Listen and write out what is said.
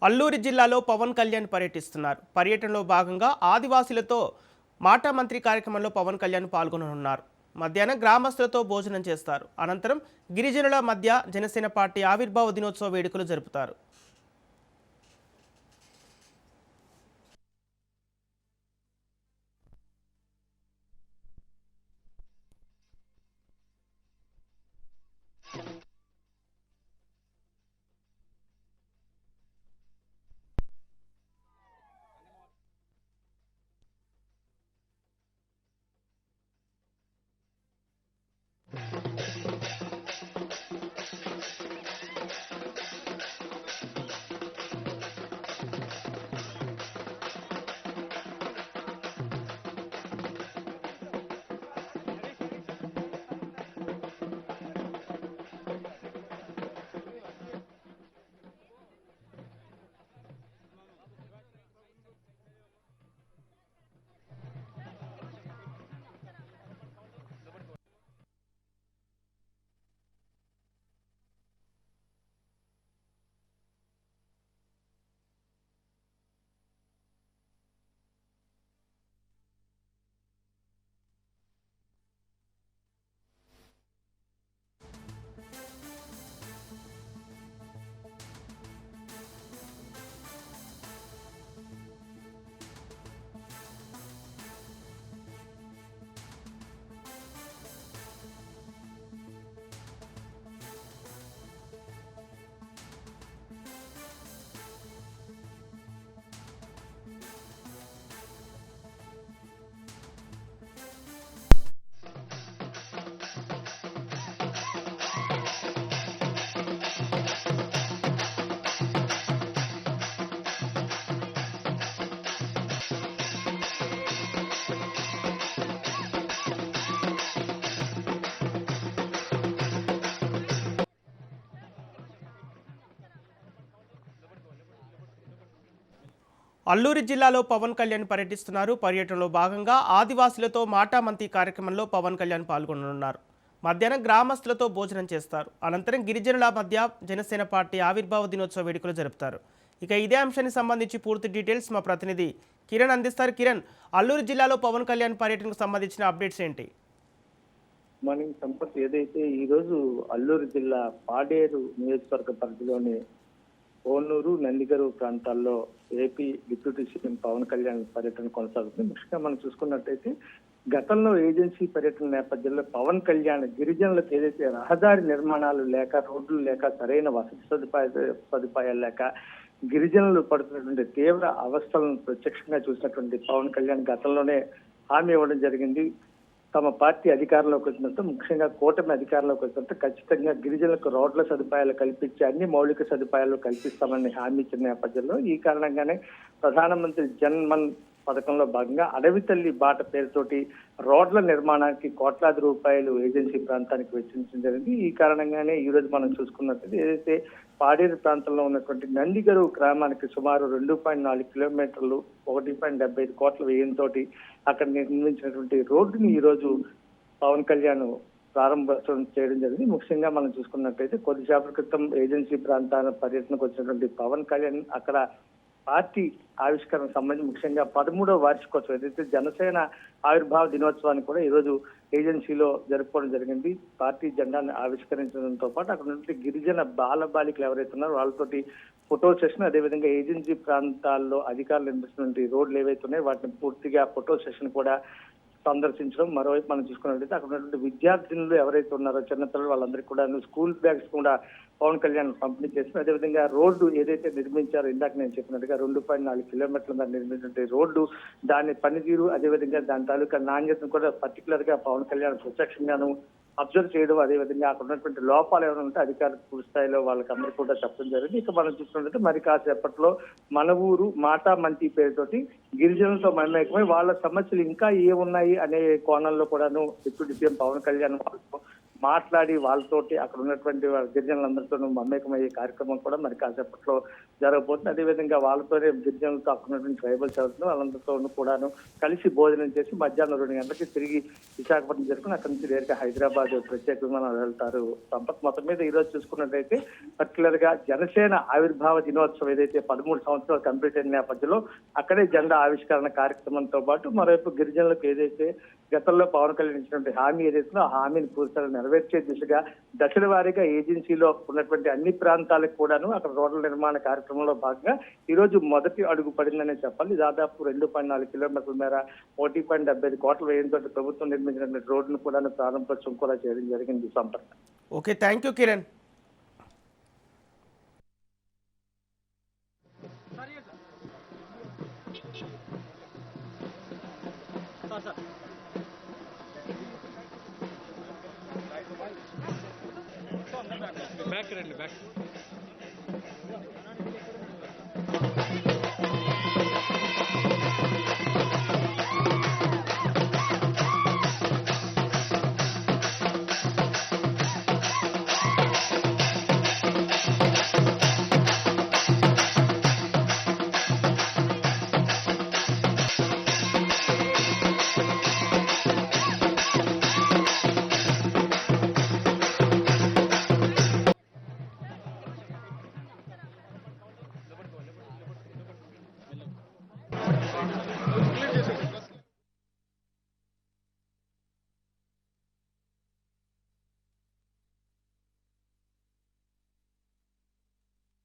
అల్లూరి జిల్లాలో పవన్ కళ్యాణ్ పర్యటిస్తున్నారు. పర్యటనలో భాగంగా ఆదివాసీలతో మాటా మంత్రి కార్యక్రమంలో పవన్ కళ్యాణ్ పాల్గొననున్నారు. మధ్యాహ్నం గ్రామస్తులతో భోజనం చేస్తారు. అనంతరం గిరిజనుల మధ్య జనసేన పార్టీ ఆవిర్భావ దినోత్సవ వేడుకలు జరుపుతారు. అల్లూరి జిల్లాలో పవన్ కళ్యాణ్ పర్యటిస్తున్నారు. పర్యటనలో భాగంగా ఆదివాసీలతో మాటా మంత్రి కార్యక్రమంలో పవన్ కళ్యాణ్ పాల్గొననున్నారు. మధ్యాహ్నం గ్రామస్తులతో భోజనం చేస్తారు. అనంతరం గిరిజనుల మధ్య జనసేన పార్టీ ఆవిర్భావ దినోత్సవ వేడుకలు జరుపుతారు. ఇక ఇదే అంశానికి సంబంధించి పూర్తి డీటెయిల్స్ మా ప్రతినిధి కిరణ్ అందిస్తారు. కిరణ్, అల్లూరి జిల్లాలో పవన్ కళ్యాణ్ పర్యటనకు సంబంధించిన అప్డేట్స్ ఏంటి? మార్నింగ్ సంపత్ ఏదైతే ఈ రోజు అల్లూరు జిల్లా పాడేరు నియోజకవర్గ పరిధిలోని కోనూరు నందిగరు ప్రాంతాల్లో AP deputy CM Pawan Kalyan పర్యటన కొనసాగుతుంది. ముఖ్యంగా మనం చూసుకున్నట్టయితే గతంలో ఏజెన్సీ పర్యటన నేపథ్యంలో పవన్ కళ్యాణ్ గిరిజనులకు ఏదైతే రహదారి నిర్మాణాలు లేక, రోడ్లు లేక, సరైన వసతి సదుపాయాలు లేక గిరిజనులు పడుతున్నటువంటి తీవ్ర అవస్థలను ప్రత్యక్షంగా చూసినటువంటి పవన్ కళ్యాణ్ గతంలోనే హామీ ఇవ్వడం జరిగింది. తమ పార్టీ అధికారంలోకి వచ్చినంత, ముఖ్యంగా కూటమి అధికారంలోకి వచ్చినంత ఖచ్చితంగా గిరిజనులకు రోడ్ల సదుపాయాలు కల్పించి అన్ని మౌలిక సదుపాయాలు కల్పిస్తామని హామీ ఇచ్చిన నేపథ్యంలో ఈ కారణంగానే ప్రధానమంత్రి జన్ మన్ పథకంలో భాగంగా అడవి తల్లి బాట పేరుతోటి రోడ్ల నిర్మాణానికి కోట్లాది రూపాయలు ఏజెన్సీ ప్రాంతానికి వెచ్చించడం జరిగింది. ఈ కారణంగానే ఈ రోజు మనం చూసుకున్నట్లయితే ఏదైతే పాడేరు ప్రాంతంలో ఉన్నటువంటి నందిగరు గ్రామానికి సుమారు 2.4 కిలోమీటర్లు 1.75 కోట్ల వ్యయంతో అక్కడ నిర్మించినటువంటి రోడ్డుని ఈ రోజు పవన్ కళ్యాణ్ ప్రారంభోత్సవం చేయడం జరిగింది. ముఖ్యంగా మనం చూసుకున్నట్లయితే కొద్దిసేపటి క్రితం ఏజెన్సీ ప్రాంతాల పర్యటనకు వచ్చినటువంటి పవన్ కళ్యాణ్ అక్కడ పార్టీ ఆవిష్కరణ సంబంధించి ముఖ్యంగా 13వ వార్షికోత్సవం ఏదైతే జనసేన ఆవిర్భావ దినోత్సవాన్ని కూడా ఈరోజు ఏజెన్సీలో జరుపుకోవడం జరిగింది. పార్టీ జెండాను ఆవిష్కరించడంతో పాటు అక్కడ ఉన్నటువంటి గిరిజన బాలబాలికలు ఎవరైతే ఉన్నారో వాళ్ళతోటి ఫోటో సెషన్, అదేవిధంగా ఏజెన్సీ ప్రాంతాల్లో అధికారులు నిర్మిస్తున్నటువంటి రోడ్లు ఏవైతే ఉన్నాయో వాటిని పూర్తిగా ఫోటో సెషన్ కూడా సందర్శించడం. మరోవైపు మనం చూసుకున్నట్లయితే అక్కడ ఉన్నటువంటి విద్యార్థినులు ఎవరైతే ఉన్నారో చిన్నపిల్లలు వాళ్ళందరికీ కూడా స్కూల్ బ్యాగ్స్ కూడా పవన్ కళ్యాణ్ పంపిణీ చేసిన, అదేవిధంగా రోడ్డు ఏదైతే నిర్మించారో ఇందాక నేను చెప్పినట్టుగా 2.4 కిలోమీటర్ల మీద నిర్మించిన రోడ్డు దాని పనితీరు, అదేవిధంగా దాని తాలూకా నాణ్యతను కూడా పర్టికులర్ గా పవన్ కళ్యాణ్ ప్రత్యక్షంగాను అబ్జర్వ్ చేయడం, అదేవిధంగా అక్కడ ఉన్నటువంటి లోపాలు ఏమైనా ఉంటే అధికారులు పూర్తి స్థాయిలో వాళ్ళకి అందరికీ కూడా చెప్పడం జరిగింది. ఇక మనం చూసుకున్నట్లయితే మరి కాసేపట్లో మన ఊరు మాటా మంత్రి పేరుతోటి గిరిజనులతో మమేకమై వాళ్ళ సమస్యలు ఇంకా ఏమున్నాయి అనే కోణంలో కూడాను డిప్యూటీ సీఎం పవన్ కళ్యాణ్ వాళ్ళతో మాట్లాడి వాళ్ళతోటి అక్కడ ఉన్నటువంటి గిరిజనులందరితోనూ మమేకమయ్యే కార్యక్రమం కూడా మరి కాసేపట్లో జరగబోతుంది. అదేవిధంగా వాళ్ళతోనే గిరిజనులతో అక్కడ ఉన్నటువంటి ట్రైబల్స్ ఎవరితో వాళ్ళందరితోనూ కూడాను కలిసి భోజనం చేసి మధ్యాహ్నం 2 గంటలకి తిరిగి విశాఖపట్నం జరుపుకుని అక్కడి నుంచి నేరుగా హైదరాబాద్ ప్రత్యేక విమానాలు వెళ్తారు. సంపత్ మొత్తం మీద ఈ రోజు చూసుకున్నట్టయితే పర్టికులర్ గా జనసేన ఆవిర్భావ దినోత్సవం ఏదైతే 13 సంవత్సరాలు కంప్లీట్ అయిన నేపథ్యంలో అక్కడే జెండా ఆవిష్కరణ కార్యక్రమంతో పాటు మరోవైపు గిరిజనులకు ఏదైతే గతంలో పవన్ కళ్యాణ్ ఇచ్చినటువంటి హామీ ఏదైతే ఆ హామీని పూర్తిగా నెరవేర్చే దిశగా దశల వారీగా ఏజెన్సీలో ఉన్నటువంటి అన్ని ప్రాంతాలకు కూడాను అక్కడ రోడ్ల నిర్మాణ కార్యక్రమంలో భాగంగా ఈ రోజు మొదటి అడుగు పడిందనే చెప్పాలి. దాదాపు 2.4 కిలోమీటర్ల మేర 1.75 కోట్ల వ్యయంతో ప్రభుత్వం నిర్మించినటువంటి రోడ్డును కూడా ప్రారంభోత్సవం కూడా చేయడం జరిగింది. సంపర్క. Okay, thank you Kiran. Back రండి, బ్యాక్.